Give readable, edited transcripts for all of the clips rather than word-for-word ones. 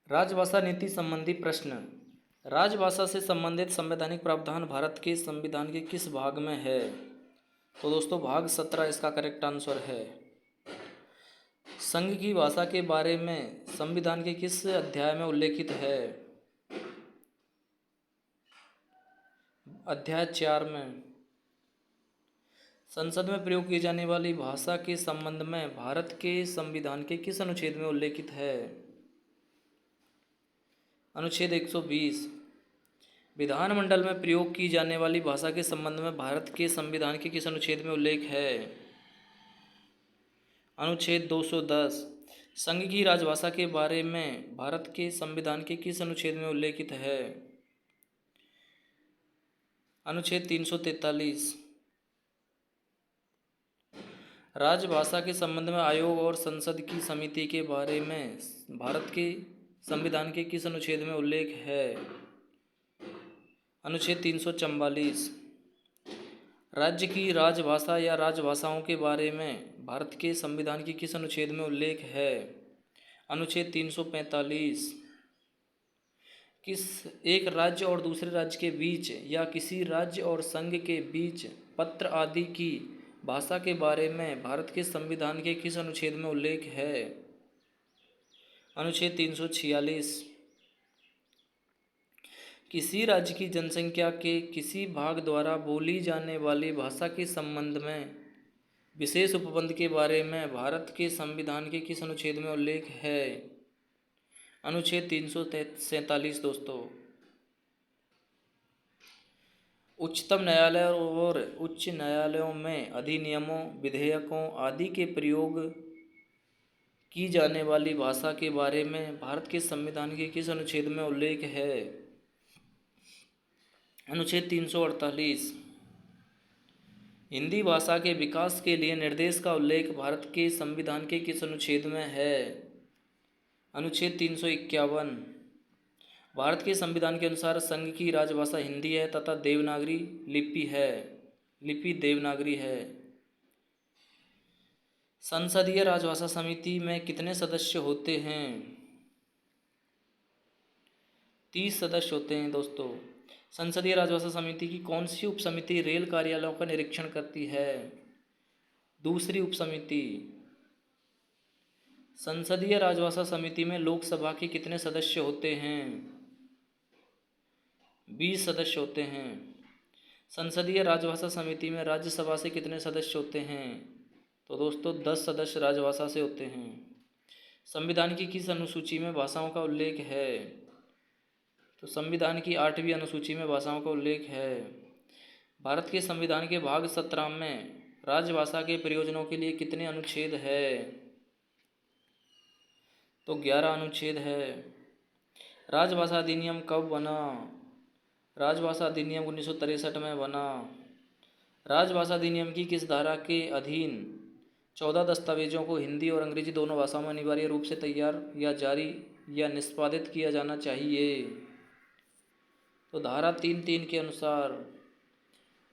राजभाषा नीति संबंधी प्रश्न। राजभाषा से संबंधित संवैधानिक प्रावधान भारत के संविधान के किस भाग में है? तो दोस्तों भाग 17 इसका करेक्ट आंसर है। संघ की भाषा के बारे में संविधान के किस अध्याय में उल्लेखित है? अध्याय 4 में। संसद में प्रयोग की जाने वाली भाषा के संबंध में भारत के संविधान के किस अनुच्छेद में उल्लेखित है? अनुच्छेद 120। विधानमंडल में प्रयोग की जाने वाली भाषा के संबंध में भारत के संविधान के किस अनुच्छेद में उल्लेख है? अनुच्छेद 210। संघ की राजभाषा के बारे में भारत के संविधान के किस अनुच्छेद में उल्लेखित है? अनुच्छेद 343। राजभाषा के संबंध में आयोग और संसद की समिति के बारे में भारत के संविधान के किस अनुच्छेद में उल्लेख है? अनुच्छेद 344। राज्य की राजभाषा या राजभाषाओं के बारे में भारत के संविधान के किस अनुच्छेद में उल्लेख है? अनुच्छेद 345। किस एक राज्य और दूसरे राज्य के बीच या किसी राज्य और संघ के बीच पत्र आदि की भाषा के बारे में भारत के संविधान के किस अनुच्छेद में उल्लेख है? अनुच्छेद 346। किसी राज्य की जनसंख्या के किसी भाग द्वारा बोली जाने वाली भाषा के संबंध में विशेष उपबंध के बारे में भारत के संविधान के किस अनुच्छेद में उल्लेख है? अनुच्छेद 347 दोस्तों। उच्चतम न्यायालय और उच्च न्यायालयों में अधिनियमों, विधेयकों आदि के प्रयोग की जाने वाली भाषा के बारे में भारत के संविधान के किस अनुच्छेद में उल्लेख है? अनुच्छेद 348। हिंदी भाषा के विकास के लिए निर्देश का उल्लेख भारत के संविधान के किस अनुच्छेद में है? अनुच्छेद 351। भारत के संविधान के अनुसार संघ की राजभाषा हिंदी है तथा देवनागरी लिपि देवनागरी है। संसदीय राजभाषा समिति में कितने सदस्य होते हैं? 30 सदस्य होते हैं दोस्तों। संसदीय राजभाषा समिति की कौन सी उपसमिति रेल कार्यालयों का निरीक्षण करती है? दूसरी उपसमिति। संसदीय राजभाषा समिति में लोकसभा के कितने सदस्य होते हैं? 20 सदस्य होते हैं। संसदीय राजभाषा समिति में राज्यसभा से कितने सदस्य होते हैं? तो दोस्तों 10 सदस्य राजभाषा से होते हैं। संविधान की किस अनुसूची में भाषाओं का उल्लेख है? तो संविधान की 8वीं अनुसूची में भाषाओं का उल्लेख है। भारत के संविधान के भाग 17 में राजभाषा के प्रयोजनों के लिए कितने अनुच्छेद है? तो 11 अनुच्छेद है। राजभाषा अधिनियम कब बना? राजभाषा अधिनियम 1963 में बना। राजभाषा अधिनियम की किस धारा के अधीन 14 दस्तावेजों को हिंदी और अंग्रेजी दोनों भाषाओं में अनिवार्य रूप से तैयार या जारी या निष्पादित किया जाना चाहिए? तो धारा 3(3) के अनुसार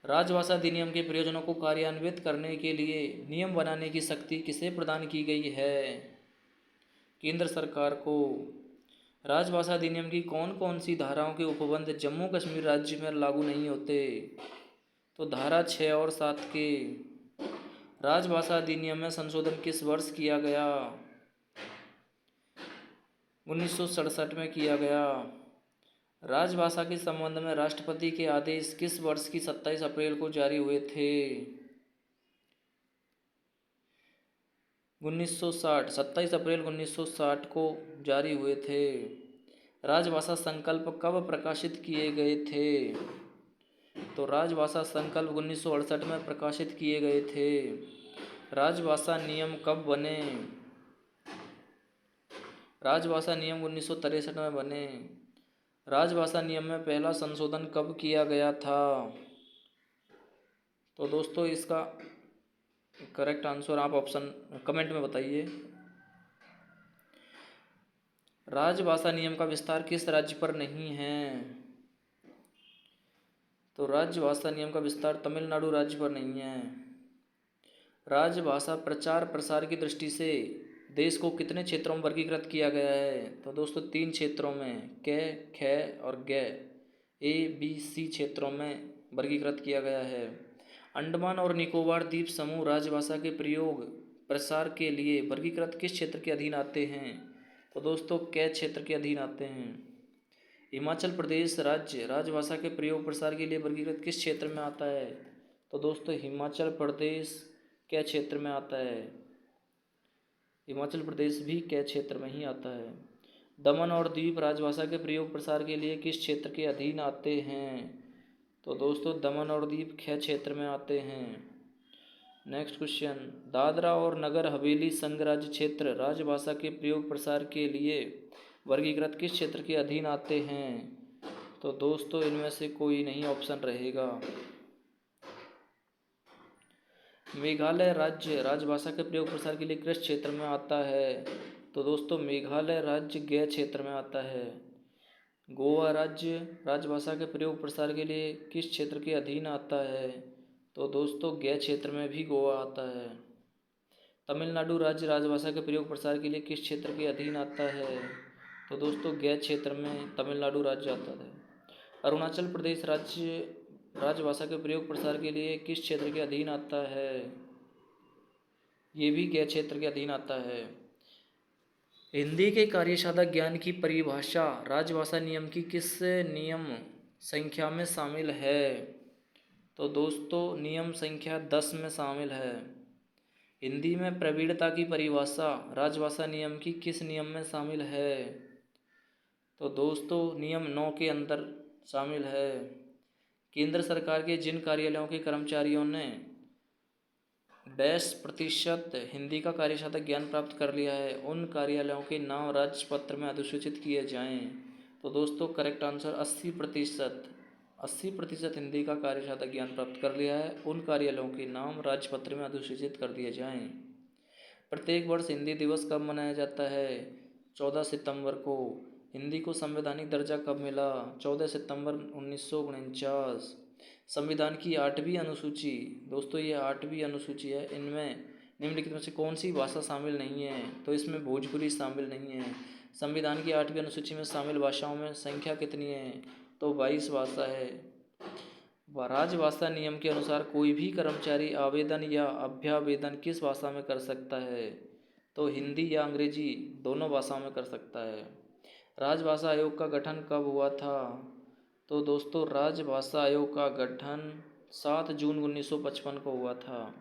राजभाषा अधिनियम के प्रयोजनों को कार्यान्वित करने के लिए नियम बनाने की शक्ति किसे प्रदान की गई है? केंद्र सरकार को। राजभाषा अधिनियम की कौन कौन सी धाराओं के उपबंध जम्मू कश्मीर राज्य में लागू नहीं होते? तो धारा 6 और 7 के। राजभाषा अधिनियम में संशोधन किस वर्ष किया गया? 1967 में किया गया। राजभाषा के संबंध में राष्ट्रपति के आदेश किस वर्ष की 27 अप्रैल को जारी हुए थे? 1960। 27 अप्रैल 1960 को जारी हुए थे। राजभाषा संकल्प कब प्रकाशित किए गए थे? तो राजभाषा संकल्प 1968 में प्रकाशित किए गए थे। राजभाषा नियम कब बने? राजभाषा नियम 1963 में बने। राजभाषा नियम में पहला संशोधन कब किया गया था? तो दोस्तों इसका करेक्ट आंसर आप ऑप्शन कमेंट में बताइए। राजभाषा नियम का विस्तार किस राज्य पर नहीं है? तो राजभाषा नियम का विस्तार तमिलनाडु राज्य पर नहीं है। राजभाषा प्रचार प्रसार की दृष्टि से देश को कितने क्षेत्रों में वर्गीकृत किया गया है? तो दोस्तों 3 क्षेत्रों में, क, ख और ग, ABC क्षेत्रों में वर्गीकृत किया गया है। अंडमान और निकोबार द्वीप समूह राजभाषा के प्रयोग प्रसार के लिए वर्गीकृत किस क्षेत्र के अधीन आते हैं? तो दोस्तों क क्षेत्र के अधीन आते हैं। हिमाचल प्रदेश राज्य राजभाषा के प्रयोग प्रसार के लिए वर्गीकृत किस क्षेत्र में आता है? तो दोस्तों हिमाचल प्रदेश क क्षेत्र में आता है। हिमाचल प्रदेश भी क क्षेत्र में ही आता है। दमन और दीव राजभाषा के प्रयोग प्रसार के लिए किस क्षेत्र के अधीन आते हैं? तो दोस्तों दमन और दीव ख क्षेत्र में आते हैं। नेक्स्ट क्वेश्चन, दादरा और नगर हवेली संघ राज्य क्षेत्र राजभाषा के प्रयोग प्रसार के लिए वर्गीकृत किस क्षेत्र के अधीन आते हैं? तो दोस्तों इनमें से कोई नहीं ऑप्शन रहेगा। मेघालय राज्य राजभाषा के प्रयोग प्रसार के लिए किस क्षेत्र में आता है? तो दोस्तों मेघालय राज्य ग क्षेत्र में आता है। गोवा राज्य राजभाषा के प्रयोग प्रसार के लिए किस क्षेत्र के अधीन आता है? तो दोस्तों ग क्षेत्र में भी गोवा आता है। तमिलनाडु राज्य राजभाषा के प्रयोग प्रसार के लिए किस क्षेत्र के अधीन आता है? तो दोस्तों ग क्षेत्र में तमिलनाडु राज्य आता है। अरुणाचल प्रदेश राज्य राजभाषा के प्रयोग प्रसार के लिए किस क्षेत्र के अधीन आता है? ये भी ग क्षेत्र के अधीन आता है। हिंदी के कार्यसाधक ज्ञान की परिभाषा राजभाषा नियम की किस नियम संख्या में शामिल है? तो दोस्तों नियम संख्या 10 में शामिल है। हिंदी में प्रवीणता की परिभाषा राजभाषा नियम की किस नियम में शामिल है? तो दोस्तों नियम 9 के अंदर शामिल है। केंद्र सरकार के जिन कार्यालयों के कर्मचारियों ने 10% हिंदी का कार्यसाधक ज्ञान प्राप्त कर लिया है, उन कार्यालयों के नाम राजपत्र में अधिसूचित किए जाएं। तो दोस्तों करेक्ट आंसर 80% हिंदी का कार्यसाधक ज्ञान प्राप्त कर लिया है, उन कार्यालयों के नाम राजपत्र में अधिसूचित कर दिए जाएं। प्रत्येक वर्ष हिंदी दिवस कब मनाया जाता है? 14 सितंबर को। हिंदी को संवैधानिक दर्जा कब मिला? 14 सितंबर 1949। संविधान की 8वीं अनुसूची, दोस्तों ये 8वीं अनुसूची है, इनमें निम्नलिखित में से कौन सी भाषा शामिल नहीं है? तो इसमें भोजपुरी शामिल नहीं है। संविधान की 8वीं अनुसूची में शामिल भाषाओं में संख्या कितनी है? तो 22 भाषा है। राजभाषा नियम के अनुसार कोई भी कर्मचारी आवेदन या अभ्यावेदन किस भाषा में कर सकता है? तो हिंदी या अंग्रेजी दोनों भाषाओं में कर सकता है। राजभाषा आयोग का गठन कब हुआ था? तो दोस्तों राजभाषा आयोग का गठन 7 जून 1955 को हुआ था।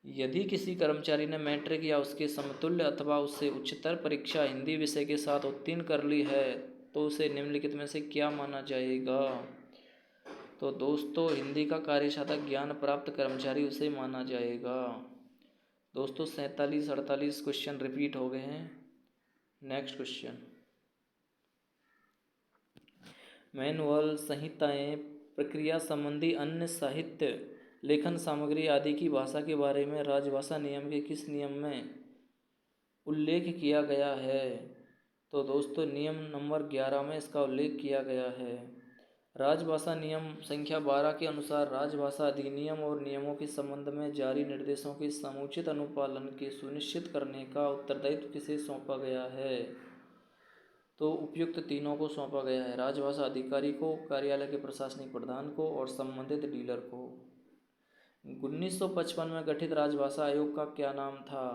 यदि किसी कर्मचारी ने मैट्रिक या उसके समतुल्य अथवा उससे उच्चतर परीक्षा हिंदी विषय के साथ उत्तीर्ण कर ली है तो उसे निम्नलिखित में से क्या माना जाएगा? तो दोस्तों हिंदी का कार्यसाधक ज्ञान प्राप्त कर्मचारी उसे माना जाएगा। दोस्तों 47-48 क्वेश्चन रिपीट हो गए हैं। नेक्स्ट क्वेश्चन, मैनुअल, संहिताएं, प्रक्रिया संबंधी अन्य साहित्य, लेखन सामग्री आदि की भाषा के बारे में राजभाषा नियम के किस नियम में उल्लेख किया गया है? तो दोस्तों नियम नंबर 11 में इसका उल्लेख किया गया है। राजभाषा नियम संख्या 12 के अनुसार राजभाषा अधिनियम और नियमों के संबंध में जारी निर्देशों के समुचित अनुपालन के सुनिश्चित करने का उत्तरदायित्व किसे सौंपा गया है? तो उपयुक्त तीनों को सौंपा गया है, राजभाषा अधिकारी को, कार्यालय के प्रशासनिक प्रधान को और संबंधित डीलर को। 1955 में गठित राजभाषा आयोग का क्या नाम था?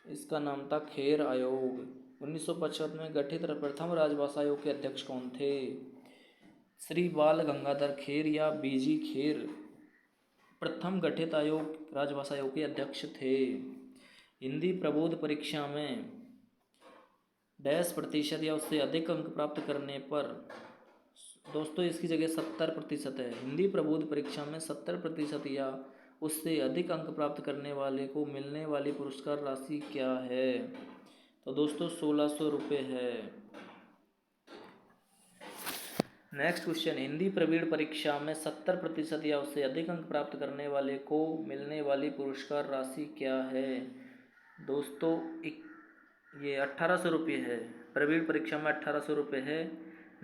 इसका नाम था खेर आयोग। 1955 में गठित प्रथम राजभाषा आयोग के अध्यक्ष कौन थे? श्री बाल गंगाधर खेर या बीजी खेर प्रथम गठित आयोग राजभाषा आयोग के अध्यक्ष थे। हिंदी प्रबोध परीक्षा में 10% या उससे अधिक अंक प्राप्त करने पर, दोस्तों इसकी जगह 70% है। हिंदी प्रबोध परीक्षा में 70% या उससे अधिक अंक प्राप्त करने वाले को मिलने वाली पुरस्कार राशि क्या है? तो दोस्तों 1600 रुपये है। नेक्स्ट क्वेश्चन, हिंदी प्रवीण परीक्षा में 70% या उससे अधिक अंक प्राप्त करने वाले को मिलने वाली पुरस्कार राशि क्या है? दोस्तों ये 1800 रुपये है। प्रवीण परीक्षा में 1800 रुपये है।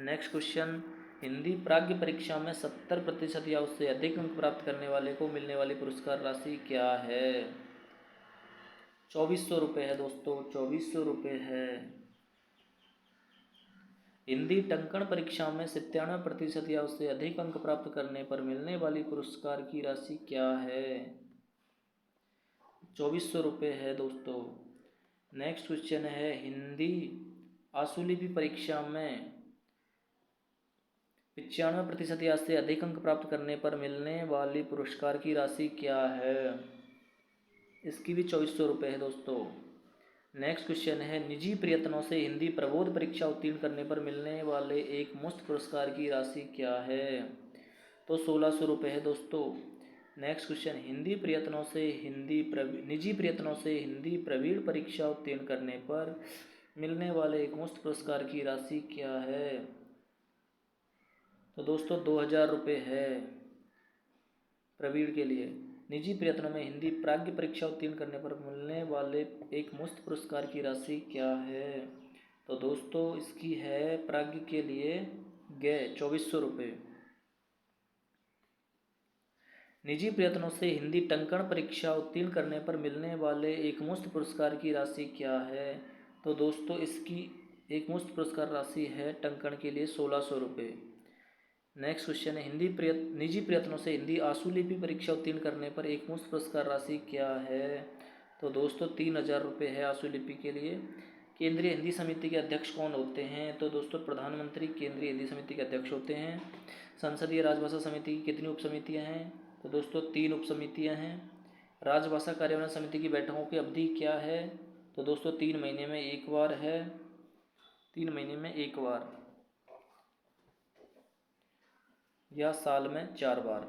नेक्स्ट क्वेश्चन, हिंदी प्राज्ञ परीक्षा में 70% या उससे अधिक अंक प्राप्त करने वाले को मिलने वाली पुरस्कार राशि क्या है? ₹2400 है दोस्तों, ₹2400 है। हिंदी टंकण परीक्षा में 97% या उससे अधिक अंक प्राप्त करने पर मिलने वाली पुरस्कार की राशि क्या है? ₹2400 है दोस्तों। नेक्स्ट क्वेश्चन है, हिंदी आशुलिपि परीक्षा में 95% या से अधिक अंक प्राप्त करने पर मिलने वाली पुरस्कार की राशि क्या है? इसकी भी ₹2400 है दोस्तों। नेक्स्ट क्वेश्चन है, निजी प्रयत्नों से हिंदी प्रबोध परीक्षा उत्तीर्ण करने पर मिलने वाले एक मुश्त पुरस्कार की राशि क्या है? तो ₹1600 है दोस्तों। नेक्स्ट क्वेश्चन, निजी प्रयत्नों से हिंदी प्रवीण परीक्षा उत्तीर्ण करने पर मिलने वाले एक मुश्त पुरस्कार की राशि क्या है? तो दोस्तों ₹2000 है प्रवीण के लिए। निजी प्रयत्नों में हिंदी प्राज्ञ परीक्षा उत्तीर्ण करने पर मिलने वाले एक मुश्त पुरस्कार की राशि क्या है? तो दोस्तों इसकी है प्राज्ञ के लिए ₹2400। निजी प्रयत्नों से हिंदी टंकण परीक्षा उत्तीर्ण करने पर मिलने वाले एक मुश्त पुरस्कार की राशि क्या है? तो दोस्तों इसकी एक मुश्त पुरस्कार राशि है टंकण के लिए ₹1600। नेक्स्ट क्वेश्चन है, निजी प्रयत्नों से हिंदी आशुलिपि परीक्षा उत्तीर्ण करने पर एक मुश्त पुरस्कार राशि क्या है? तो दोस्तों ₹3000 है आशुलिपि के लिए। केंद्रीय हिंदी समिति के अध्यक्ष कौन होते हैं? तो दोस्तों प्रधानमंत्री केंद्रीय हिंदी समिति के अध्यक्ष होते हैं। संसदीय राजभाषा समिति की कितनी उप समितियाँ हैं? तो दोस्तों 3 उप समितियाँ हैं। राजभाषा कार्यान्वयन समिति की बैठकों की अवधि क्या है? तो दोस्तों 3 महीने में एक बार है, 3 महीने में एक बार या साल में 4 बार।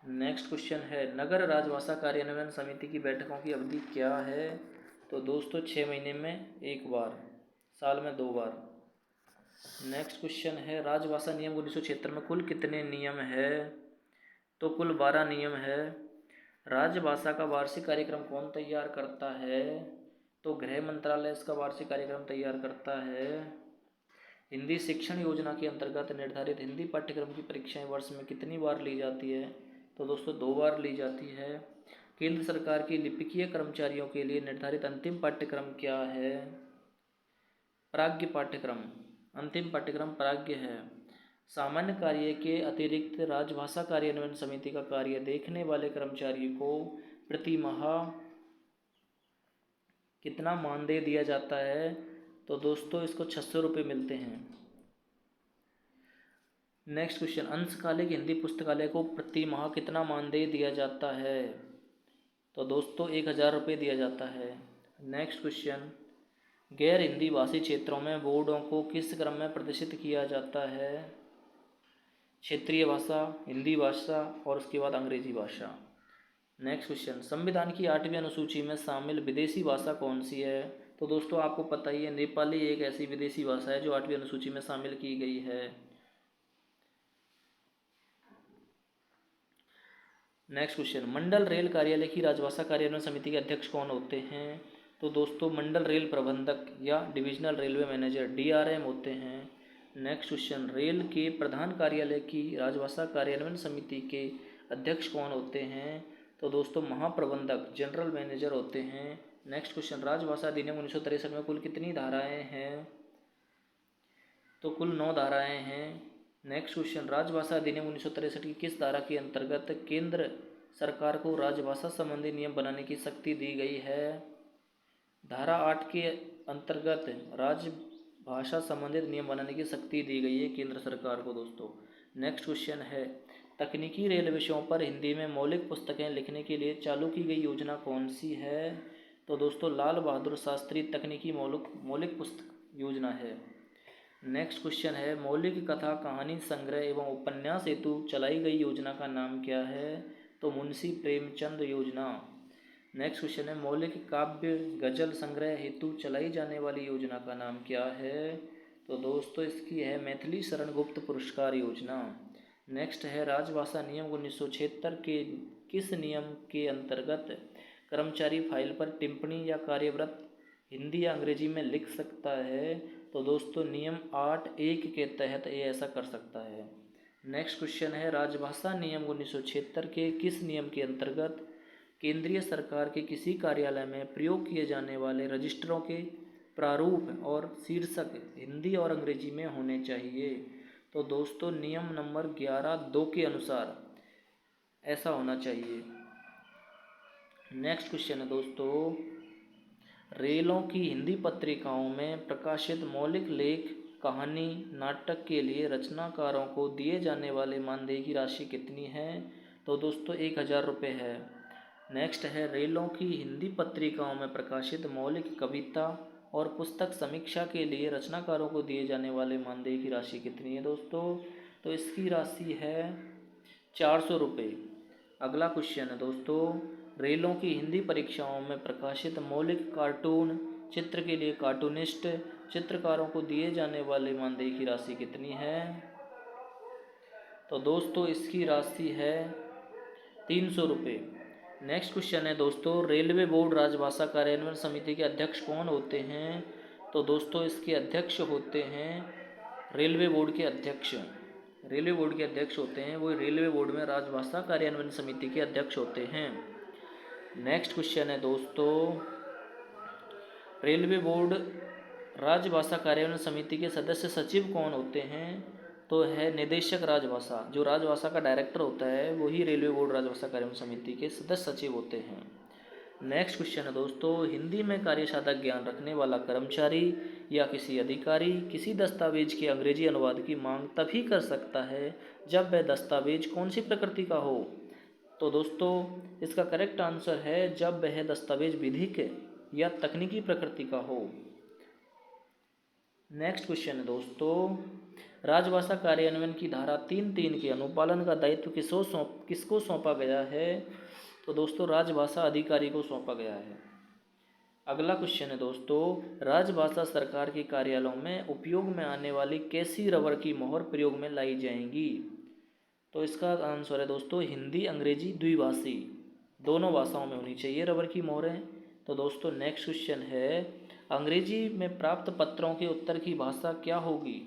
नेक्स्ट क्वेश्चन है, नगर राजभाषा कार्यान्वयन समिति की बैठकों की अवधि क्या है? तो दोस्तों 6 महीने में एक बार, साल में 2 बार। नेक्स्ट क्वेश्चन है, राजभाषा नियम 1976 में कुल कितने नियम है? तो कुल 12 नियम है। राजभाषा का वार्षिक कार्यक्रम कौन तैयार करता है? तो गृह मंत्रालय इसका वार्षिक कार्यक्रम तैयार करता है। हिंदी शिक्षण योजना के अंतर्गत निर्धारित हिंदी पाठ्यक्रम की परीक्षाएं वर्ष में कितनी बार ली जाती है? तो दोस्तों 2 बार ली जाती है। केंद्र सरकार की लिपिकीय कर्मचारियों के लिए निर्धारित अंतिम पाठ्यक्रम क्या है? प्राज्ञ पाठ्यक्रम। अंतिम पाठ्यक्रम प्राज्ञ है। सामान्य कार्य के अतिरिक्त राजभाषा कार्यान्वयन समिति का कार्य देखने वाले कर्मचारी को प्रति माह कितना मानदेय दिया जाता है? तो दोस्तों इसको ₹600 मिलते हैं। नेक्स्ट क्वेश्चन, अंशकालिक हिंदी पुस्तकालय को प्रति माह कितना मानदेय दिया जाता है? तो दोस्तों ₹1000 दिया जाता है। नेक्स्ट क्वेश्चन, गैर हिंदी भाषी क्षेत्रों में बोर्डों को किस क्रम में प्रदर्शित किया जाता है? क्षेत्रीय भाषा, हिंदी भाषा और उसके बाद अंग्रेजी भाषा। नेक्स्ट क्वेश्चन, संविधान की 8वीं अनुसूची में शामिल विदेशी भाषा कौन सी है? तो दोस्तों आपको पता ही है, नेपाली एक ऐसी विदेशी भाषा है जो 8वीं अनुसूची में शामिल की गई है। नेक्स्ट क्वेश्चन, मंडल रेल कार्यालय की राजभाषा कार्यान्वयन समिति के अध्यक्ष कौन होते हैं? तो दोस्तों मंडल रेल प्रबंधक या डिविजनल रेलवे मैनेजर DRM होते हैं। नेक्स्ट क्वेश्चन, रेल के प्रधान कार्यालय की राजभाषा कार्यान्वयन समिति के अध्यक्ष कौन होते हैं? तो दोस्तों महाप्रबंधक जनरल मैनेजर होते हैं। नेक्स्ट क्वेश्चन, राजभाषा अधिनियम 1963 में कुल कितनी धाराएं हैं? तो कुल 9 धाराएं हैं। नेक्स्ट क्वेश्चन, राजभाषा अधिनियम 1963 की किस धारा के अंतर्गत केंद्र सरकार को राजभाषा संबंधी नियम बनाने की शक्ति दी गई है? धारा 8 के अंतर्गत राजभाषा संबंधित नियम बनाने की शक्ति दी गई है केंद्र सरकार को दोस्तों। नेक्स्ट क्वेश्चन है, तकनीकी रेल विषयों पर हिंदी में मौलिक पुस्तकें लिखने के लिए चालू की गई योजना कौन सी है? तो दोस्तों लाल बहादुर शास्त्री तकनीकी मौलिक पुस्तक योजना है। नेक्स्ट क्वेश्चन है, मौलिक कथा कहानी संग्रह एवं उपन्यास हेतु चलाई गई योजना का नाम क्या है? तो मुंशी प्रेमचंद योजना। नेक्स्ट क्वेश्चन है, मौलिक काव्य गजल संग्रह हेतु चलाई जाने वाली योजना का नाम क्या है? तो दोस्तों इसकी है मैथिली शरण गुप्त पुरस्कार योजना। नेक्स्ट है, राजभाषा नियम 1976 के किस नियम के अंतर्गत कर्मचारी फाइल पर टिप्पणी या कार्यव्रत हिंदी या अंग्रेजी में लिख सकता है? तो दोस्तों नियम 8(1) के तहत ये ऐसा कर सकता है। नेक्स्ट क्वेश्चन है, राजभाषा नियम 1976 के किस नियम के अंतर्गत केंद्रीय सरकार के किसी कार्यालय में प्रयोग किए जाने वाले रजिस्टरों के प्रारूप और शीर्षक हिंदी और अंग्रेजी में होने चाहिए। तो दोस्तों नियम नंबर 11(2) के अनुसार ऐसा होना चाहिए। नेक्स्ट क्वेश्चन है दोस्तों, रेलों की हिंदी पत्रिकाओं में प्रकाशित मौलिक लेख, कहानी, नाटक के लिए रचनाकारों को दिए जाने वाले मानदेय की राशि कितनी है? तो दोस्तों 1000 रुपये है। नेक्स्ट है, रेलों की हिंदी पत्रिकाओं में प्रकाशित मौलिक कविता और पुस्तक समीक्षा के लिए रचनाकारों को दिए जाने वाले मानदेय की राशि कितनी है दोस्तों? तो इसकी राशि है 400 रुपये। अगला क्वेश्चन है दोस्तों, रेलों की हिंदी परीक्षाओं में प्रकाशित मौलिक कार्टून चित्र के लिए कार्टूनिस्ट चित्रकारों को दिए जाने वाले मानदेय की राशि कितनी है? तो दोस्तों इसकी राशि है 300 रुपये। नेक्स्ट क्वेश्चन है दोस्तों, रेलवे बोर्ड राजभाषा कार्यान्वयन समिति के अध्यक्ष कौन होते हैं? तो दोस्तों इसके अध्यक्ष होते हैं रेलवे बोर्ड के अध्यक्ष। रेलवे बोर्ड के अध्यक्ष होते हैं वो रेलवे बोर्ड में राजभाषा कार्यान्वयन समिति के अध्यक्ष होते हैं। नेक्स्ट क्वेश्चन है दोस्तों, रेलवे बोर्ड राजभाषा कार्यान्वयन समिति के सदस्य सचिव कौन होते हैं? तो है निदेशक राजभाषा। जो राजभाषा का डायरेक्टर होता है वही रेलवे बोर्ड राजभाषा कार्यान्वयन समिति के सदस्य सचिव होते हैं। नेक्स्ट क्वेश्चन है दोस्तों, हिंदी में कार्यसाधक ज्ञान रखने वाला कर्मचारी या किसी अधिकारी किसी दस्तावेज के अंग्रेजी अनुवाद की मांग तभी कर सकता है जब वह दस्तावेज कौन सी प्रकृति का हो? तो दोस्तों इसका करेक्ट आंसर है जब वह दस्तावेज विधिक या तकनीकी प्रकृति का हो। नेक्स्ट क्वेश्चन है दोस्तों, राजभाषा कार्यान्वयन की धारा 3(3) के अनुपालन का दायित्व किसको सौंपा गया है? तो दोस्तों राजभाषा अधिकारी को सौंपा गया है। अगला क्वेश्चन है दोस्तों, राजभाषा सरकार के कार्यालयों में उपयोग में आने वाली कैसी रबर की मोहर प्रयोग में लाई जाएंगी? तो इसका आंसर है दोस्तों हिंदी अंग्रेजी द्विभाषी, दोनों भाषाओं में होनी चाहिए रबर की मोहरें। तो दोस्तों नेक्स्ट क्वेश्चन है, अंग्रेजी में प्राप्त पत्रों के उत्तर की भाषा क्या होगी?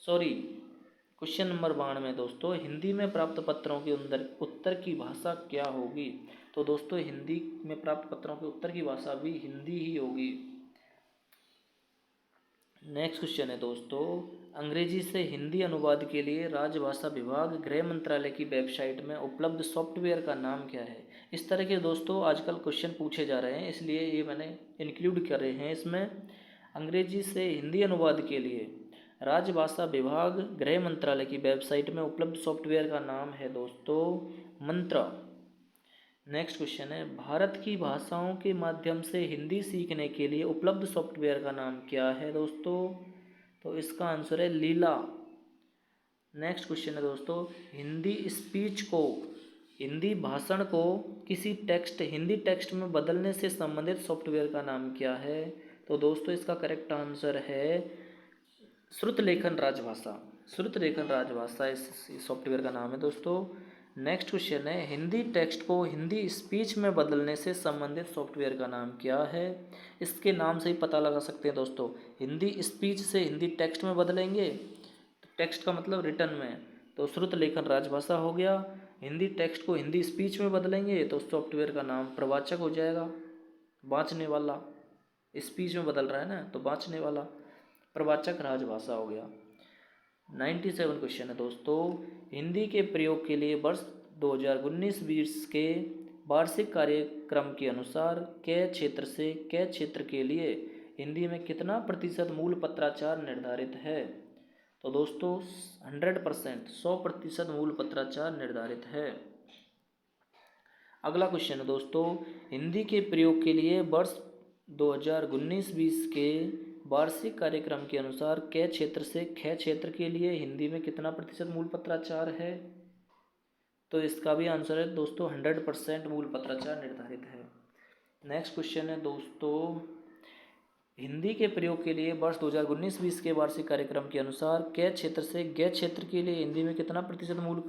क्वेश्चन नंबर 92 में दोस्तों, हिंदी में प्राप्त पत्रों के उत्तर की भाषा क्या होगी? तो दोस्तों हिंदी में प्राप्त पत्रों के उत्तर की भाषा भी हिंदी ही होगी। नेक्स्ट क्वेश्चन है दोस्तों, अंग्रेजी से हिंदी अनुवाद के लिए राजभाषा विभाग गृह मंत्रालय की वेबसाइट में उपलब्ध सॉफ्टवेयर का नाम क्या है? इस तरह के दोस्तों आजकल क्वेश्चन पूछे जा रहे हैं, इसलिए ये मैंने इंक्लूड कर रहे हैं इसमें। अंग्रेजी से हिंदी अनुवाद के लिए राजभाषा विभाग गृह मंत्रालय की वेबसाइट में उपलब्ध सॉफ्टवेयर का नाम है दोस्तों मंत्रा। नेक्स्ट क्वेश्चन है, भारत की भाषाओं के माध्यम से हिंदी सीखने के लिए उपलब्ध सॉफ्टवेयर का नाम क्या है दोस्तों? तो इसका आंसर है लीला। नेक्स्ट क्वेश्चन है दोस्तों, हिंदी स्पीच को हिंदी भाषण को किसी हिंदी टेक्स्ट में बदलने से संबंधित सॉफ्टवेयर का नाम क्या है? तो दोस्तों इसका करेक्ट आंसर है श्रुतलेखन राजभाषा। श्रुतलेखन राजभाषा इस सॉफ्टवेयर का नाम है दोस्तों। नेक्स्ट क्वेश्चन है, हिंदी टेक्स्ट को हिंदी स्पीच में बदलने से संबंधित सॉफ्टवेयर का नाम क्या है? इसके नाम से ही पता लगा सकते हैं दोस्तों। हिंदी स्पीच से हिंदी टेक्स्ट में बदलेंगे, तो टेक्स्ट का मतलब रिटर्न में, तो श्रुतलेखन राजभाषा हो गया। हिंदी टेक्स्ट को हिंदी स्पीच में बदलेंगे तो सॉफ्टवेयर का नाम प्रवाचक हो जाएगा, बाँचने वाला। स्पीच में बदल रहा है ना, तो बाँचने वाला, प्रवाचक राजभाषा हो गया। 97 क्वेश्चन है दोस्तों, हिंदी के प्रयोग के लिए वर्ष 2019-20 के वार्षिक कार्यक्रम के अनुसार कै क्षेत्र से कै क्षेत्र के लिए हिंदी में कितना प्रतिशत मूल पत्राचार निर्धारित है? तो दोस्तों 100%, 100% मूल पत्राचार निर्धारित है। अगला क्वेश्चन है दोस्तों, हिंदी के प्रयोग के लिए वर्ष 2019-20 के वार्षिक कार्यक्रम के अनुसार कै क्षेत्र से ख क्षेत्र के लिए हिंदी में कितना प्रतिशत मूल पत्राचार है? तो इसका भी आंसर है दोस्तों 100% मूल पत्राचार निर्धारित है। नेक्स्ट क्वेश्चन है दोस्तों, हिंदी के प्रयोग के लिए वर्ष 2019-20 के वार्षिक कार्यक्रम के अनुसार कै क्षेत्र से गै क्षेत्र के लिए हिंदी में कितना प्रतिशत मूल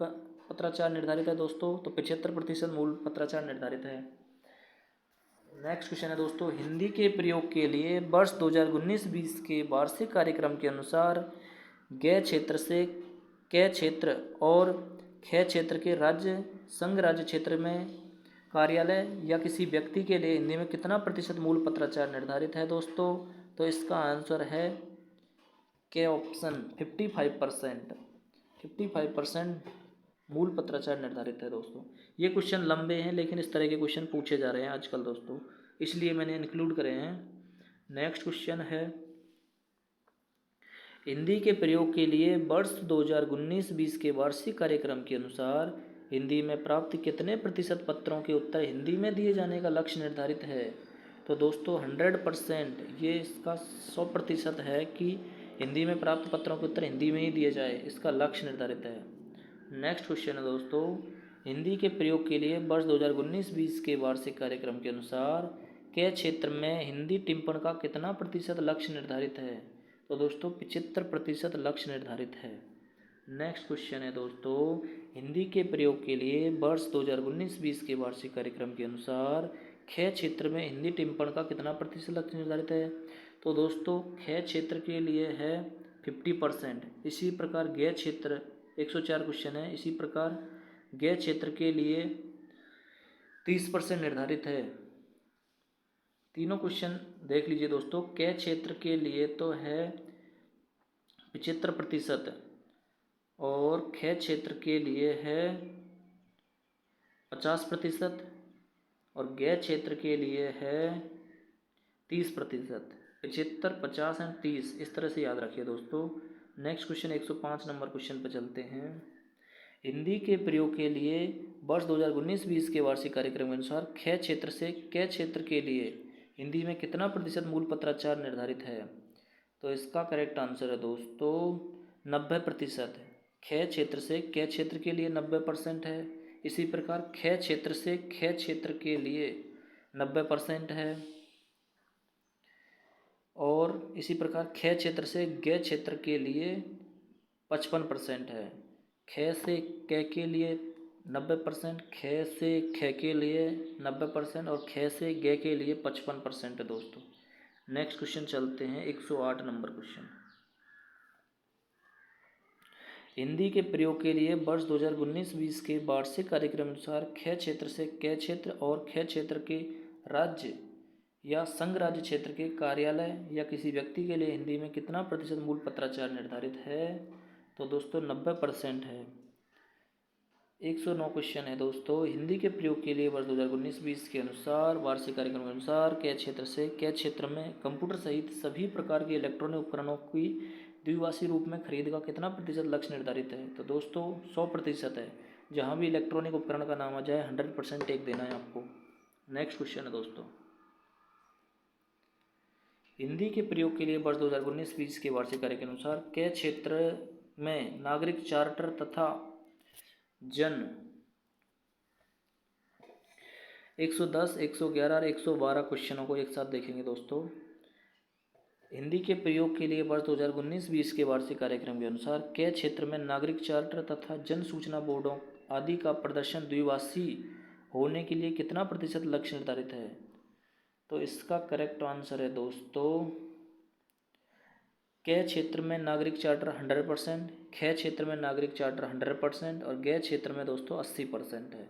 पत्राचार निर्धारित है दोस्तों? तो 75% मूल पत्राचार निर्धारित है। नेक्स्ट क्वेश्चन है दोस्तों, हिंदी के प्रयोग के लिए वर्ष 2019-20 के वार्षिक कार्यक्रम के अनुसार गै क्षेत्र से कै क्षेत्र और ख क्षेत्र के राज्य संघ राज्य क्षेत्र में कार्यालय या किसी व्यक्ति के लिए हिंदी में कितना प्रतिशत मूल पत्राचार निर्धारित है दोस्तों? तो इसका आंसर है के ऑप्शन 55%। 55% मूल पत्राचार निर्धारित है दोस्तों। ये क्वेश्चन लंबे हैं लेकिन इस तरह के क्वेश्चन पूछे जा रहे हैं आजकल दोस्तों, इसलिए मैंने इंक्लूड करे हैं। नेक्स्ट क्वेश्चन है, हिंदी के प्रयोग के लिए वर्ष 2019-20 के वार्षिक कार्यक्रम के अनुसार हिंदी में प्राप्त कितने प्रतिशत पत्रों के उत्तर हिंदी में दिए जाने का लक्ष्य निर्धारित है? तो दोस्तों 100%, ये इसका 100% है कि हिंदी में प्राप्त पत्रों के उत्तर हिंदी में ही दिए जाए, इसका लक्ष्य निर्धारित है। नेक्स्ट क्वेश्चन है दोस्तों, हिंदी के प्रयोग के लिए वर्ष 2019-20 के वार्षिक कार्यक्रम के अनुसार के क्षेत्र में हिंदी टिप्पण का कितना प्रतिशत लक्ष्य निर्धारित है? तो दोस्तों 75% लक्ष्य निर्धारित है। नेक्स्ट क्वेश्चन है दोस्तों, हिंदी के प्रयोग के लिए वर्ष 2019-20 के वार्षिक कार्यक्रम के अनुसार ख क्षेत्र में हिंदी टिप्पण का कितना प्रतिशत लक्ष्य निर्धारित है? तो दोस्तों ख क्षेत्र के लिए है 50%। इसी प्रकार ग क्षेत्र 104 क्वेश्चन है, इसी प्रकार ग क्षेत्र के लिए 30% निर्धारित है। तीनों क्वेश्चन देख लीजिए दोस्तों। क क्षेत्र के लिए तो है 75% और ख क्षेत्र के लिए है 50% और ग क्षेत्र के लिए है 30%। 75, 50 एंड 30, इस तरह से याद रखिए दोस्तों। नेक्स्ट क्वेश्चन 105 नंबर क्वेश्चन पर चलते हैं। हिंदी के प्रयोग के लिए वर्ष 2019-20 के वार्षिक कार्यक्रम के अनुसार ख क्षेत्र से क क्षेत्र के लिए हिंदी में कितना प्रतिशत मूल पत्राचार निर्धारित है? तो इसका करेक्ट आंसर है दोस्तों 90%। ख क्षेत्र से क क्षेत्र के लिए 90% है, इसी प्रकार ख क्षेत्र से ख क्षेत्र के लिए 90% है और इसी प्रकार ख क्षेत्र से ग क्षेत्र के लिए 55% है। ख से क के लिए 90%, ख से ख के लिए 90% और ख से ग के लिए 55% है दोस्तों। नेक्स्ट क्वेश्चन चलते हैं 108 नंबर क्वेश्चन। हिंदी के प्रयोग के लिए वर्ष 2019-20 के वार्षिक कार्यक्रम अनुसार ख क्षेत्र से क क्षेत्र और ख क्षेत्र के राज्य या संघ राज्य क्षेत्र के कार्यालय या किसी व्यक्ति के लिए हिंदी में कितना प्रतिशत मूल पत्राचार निर्धारित है? तो दोस्तों 90% है। 109 क्वेश्चन है दोस्तों, हिंदी के प्रयोग के लिए वर्ष 2019-20 के अनुसार वार्षिक कार्यक्रम के अनुसार क क्षेत्र से क क्षेत्र में कंप्यूटर सहित सभी प्रकार के इलेक्ट्रॉनिक उपकरणों की द्विभाषी रूप में खरीद का कितना प्रतिशत लक्ष्य निर्धारित है? तो दोस्तों 100% है। जहाँ भी इलेक्ट्रॉनिक उपकरण का नाम आ जाए 100% टेक देना है आपको। नेक्स्ट क्वेश्चन है दोस्तों, हिंदी के प्रयोग के लिए वर्ष 2019-20 के वार्षिक कार्यक्रम के अनुसार क क्षेत्र में नागरिक चार्टर तथा जन 110, 111 और 112 क्वेश्चनों को एक साथ देखेंगे दोस्तों। हिंदी के प्रयोग के लिए वर्ष 2019-20 के वार्षिक कार्यक्रम के अनुसार क क्षेत्र में नागरिक चार्टर तथा जन सूचना बोर्डों आदि का प्रदर्शन द्विभाषी होने के लिए कितना प्रतिशत लक्ष्य निर्धारित है? तो इसका करेक्ट आंसर है दोस्तों क क्षेत्र में नागरिक चार्टर 100%, ख क्षेत्र में नागरिक चार्टर 100% और ग क्षेत्र में दोस्तों 80% है।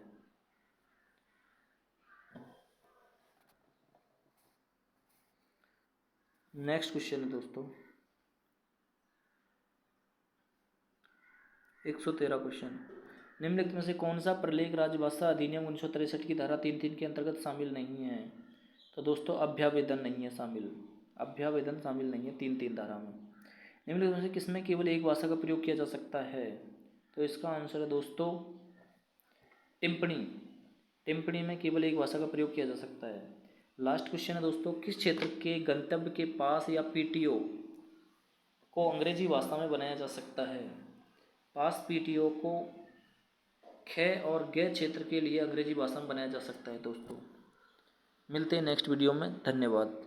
नेक्स्ट क्वेश्चन है दोस्तों 113 क्वेश्चन, निम्नलिखित में से कौन सा प्रलेख राजभाषा अधिनियम 1963 की धारा 3(3) के अंतर्गत शामिल नहीं है? तो दोस्तों अभ्यावेदन नहीं है शामिल, अभ्यावेदन शामिल नहीं है 3(3) धारा में। निम्नलिखित में से किसमें केवल एक भाषा का प्रयोग किया जा सकता है? तो इसका आंसर है दोस्तों टिप्पणी। टिप्पणी में केवल एक भाषा का प्रयोग किया जा सकता है। लास्ट क्वेश्चन है दोस्तों, किस क्षेत्र के गंतव्य के पास या पीटीओ को अंग्रेजी भाषा में बनाया जा सकता है? पास पीटीओ को ख और ग क्षेत्र के लिए अंग्रेजी भाषा में बनाया जा सकता है दोस्तों। मिलते हैं नेक्स्ट वीडियो में, धन्यवाद।